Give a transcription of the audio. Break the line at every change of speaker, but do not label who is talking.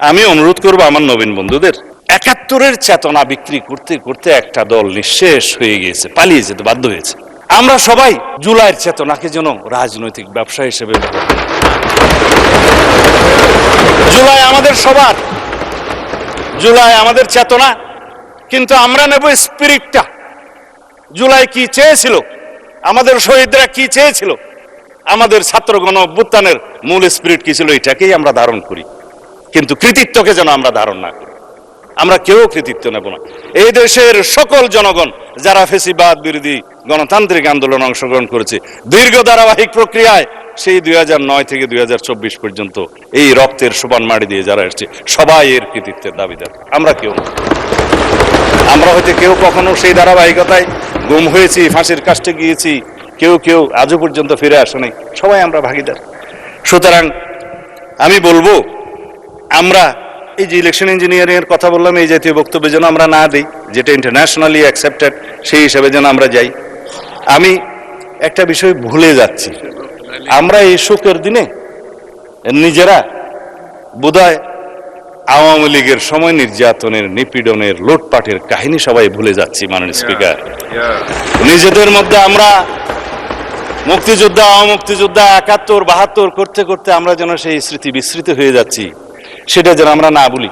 আমি অনুরোধ করব আমার নবীন বন্ধুদের, ৭১-এর চেতনা বিক্রি করতে করতে একটা দল নিঃশেষ হয়ে গিয়েছে, পালিয়ে যেতে বাধ্য হয়েছে। আমরা সবাই জুলাইয়ের চেতনাকে যেন রাজনৈতিক ব্যবসা হিসেবে ব্যবহার করি। জুলাই আমাদের সবার, জুলাই আমাদের চেতনা, কিন্তু আমরা নেব স্পিরিটটা। জুলাই কি চেয়েছিল, আমাদের শহীদরা কি চেয়েছিল, আমাদের ছাত্র গণ অভ্যুত্থানের মূল স্পিরিট কি ছিল, এটাকেই আমরা ধারণ করি। কিন্তু কৃতিত্বকে যেন আমরা ধারণ না করি। আমরা কেউ কৃতিত্ব নেব না। এই দেশের সকল জনগণ যারা ফ্যাসিবাদ বিরোধী গণতান্ত্রিক আন্দোলনে অংশগ্রহণ করেছে দীর্ঘ ধারাবাহিক প্রক্রিয়ায়, সেই 2009 থেকে 2024 পর্যন্ত এই রক্তের সোপান মাটি দিয়ে যারা এসেছে, সবাই এর কৃতিত্বের দাবিদার। আমরা কেউ না। আমরা হয়তো কেউ কখনো সেই ধারাবাহিকতায় গুম হয়েছি, ফাঁসির কাস্টে গিয়েছি, কেউ কেউ আজও পর্যন্ত ফিরে আসে নাই, সবাই আমরা ভাগিদার। সুতরাং আমি বলবো, আমরা এই যে ইলেকশন ইঞ্জিনিয়ারিং এর কথা বললাম, এই জাতীয় বক্তব্য যেন আমরা না দিই, যেটা ইন্টারন্যাশনালি অ্যাকসেপ্টেড, সেই হিসাবে যেন আমরা যাই। আমি একটা বিষয় ভুলে যাচ্ছি, আমরা এই শোকের দিনে নিজেরা বোধহয় আওয়ামী লীগের সময় নির্যাতনের, নিপীড়নের, লুটপাটের কাহিনী সবাই ভুলে যাচ্ছি। মাননীয় স্পিকার, নিজেদের মধ্যে আমরা মুক্তিযোদ্ধা, মুক্তিযোদ্ধা, ৭১, ৭২ করতে করতে আমরা যেন সেই স্মৃতি বিস্মৃত হয়ে যাচ্ছি, সেটা যেন আমরা না বলি।